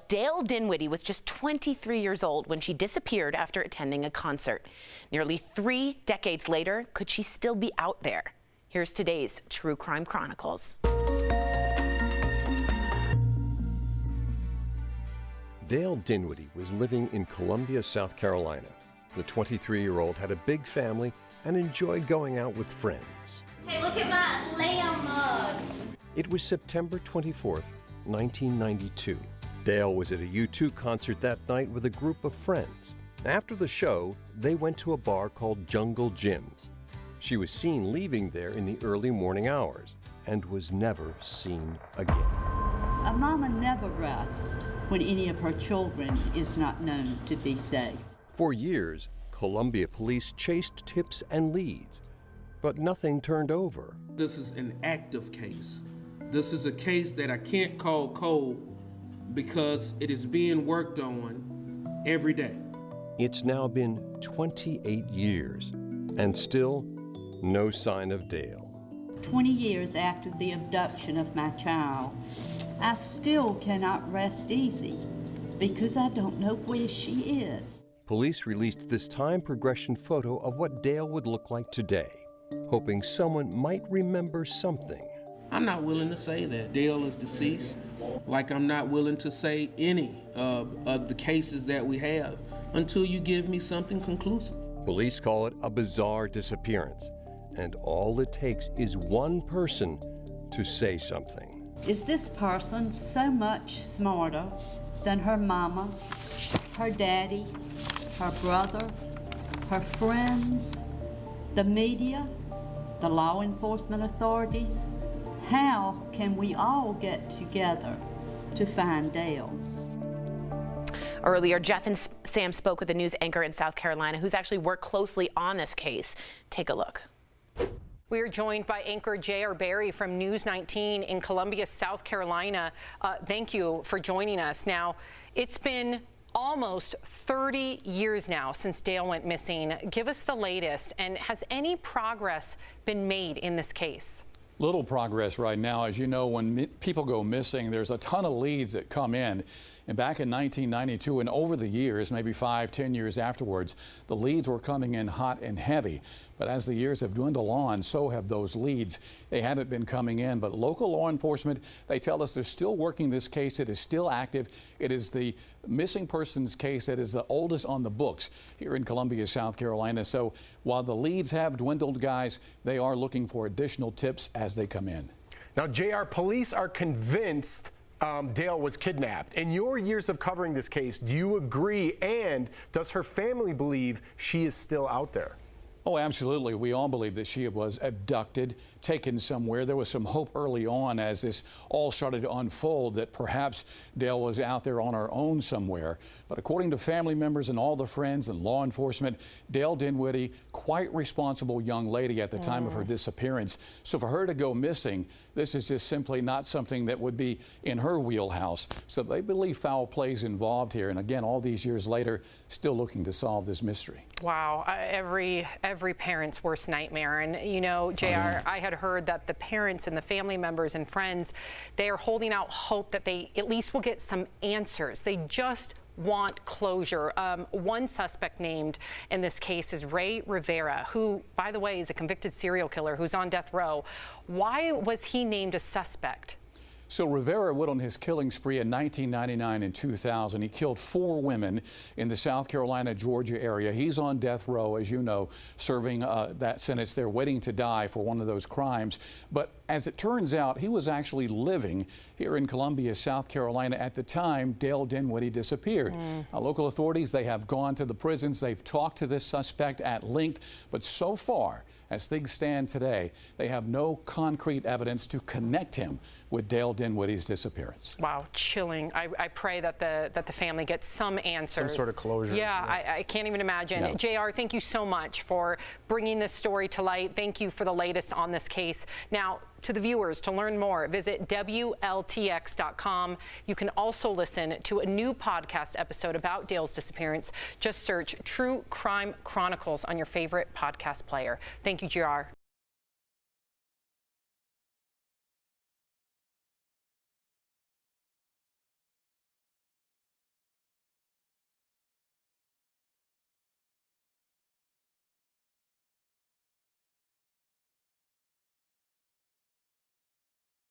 Dail Dinwiddie was just 23 years old when she disappeared after attending a concert. Nearly 3 decades later, could she still be out there? Here's today's True Crime Chronicles. Dail Dinwiddie was living in Columbia, South Carolina. The 23-year-old had a big family and enjoyed going out with friends. Hey, look at my lamb mug. It was September 24th, 1992. Dail was at a U2 concert that night with a group of friends. After the show, they went to a bar called Jungle Jim's. She was seen leaving there in the early morning hours and was never seen again. A mama never rests when any of her children is not known to be safe. For years, Columbia police chased tips and leads, but nothing turned over. This is an active case. This is a case that I can't call cold because it is being worked on every day. It's now been 28 years, and still no sign of Dail. 20 years after the abduction of my child, I still cannot rest easy because I don't know where she is. Police released this time progression photo of what Dail would look like today, hoping someone might remember something. I'm not willing to say that Dail is deceased, like I'm not willing to say any of the cases that we have until you give me something conclusive. Police call it a bizarre disappearance, and all it takes is one person to say something. Is this person so much smarter than her mama, her daddy, her brother, her friends, the media, the law enforcement authorities? How can we all get together to find Dail? Earlier, Jeff and Sam spoke with a news anchor in South Carolina who's actually worked closely on this case. Take a look. We are joined by anchor J.R. Barry from News 19 in Columbia, South Carolina. Thank you for joining us. Now, it's been almost 30 years now since Dail went missing. Give us the latest, and has any progress been made in this case? Little progress right now. As you know, when people go missing, there's a ton of leads that come in. And back in 1992 and over the years, maybe 5-10 years afterwards, the leads were coming in hot and heavy. But as the years have dwindled on, so have those leads. They haven't been coming in, but local law enforcement, they tell us they're still working this case. It is still active. It is the missing persons case that is the oldest on the books here in Columbia, South Carolina. So while the leads have dwindled, guys, they are looking for additional tips as they come in. Now, JR, police are convinced Dail was kidnapped. In your years of covering this case, do you agree, and does her family believe she is still out there? Oh, absolutely. We all believe that she was abducted, taken somewhere. There was some hope early on as this all started to unfold that perhaps Dail was out there on her own somewhere. But according to family members and all the friends and law enforcement, Dail Dinwiddie, quite responsible young lady at the time of her disappearance. So for her to go missing, this is just simply not something that would be in her wheelhouse. So they believe foul play is involved here. And again, all these years later, still looking to solve this mystery. Wow, every parent's worst nightmare. And you know, JR, I had heard that the parents and the family members and friends, they are holding out hope that they at least will get some answers. They just want closure. One suspect named in this case is Ray Rivera, who, by the way, is a convicted serial killer who's on death row. Why was he named a suspect? So Rivera went on his killing spree in 1999 and 2000. He killed 4 women in the South Carolina, Georgia area. He's on death row, as you know, serving that sentence there, waiting to die for one of those crimes. But as it turns out, he was actually living here in Columbia, South Carolina at the time Dail Dinwiddie disappeared. Local authorities, they have gone to the prisons. They've talked to this suspect at length. But so far, as things stand today, they have no concrete evidence to connect him with Dail Dinwiddie's disappearance. Wow, chilling. I pray that the family gets some answers. Some sort of closure. Yeah, yes. I can't even imagine. No. JR, thank you so much for bringing this story to light. Thank you for the latest on this case. Now, to the viewers, to learn more, visit WLTX.com. You can also listen to a new podcast episode about Dail's disappearance. Just search True Crime Chronicles on your favorite podcast player. Thank you, JR.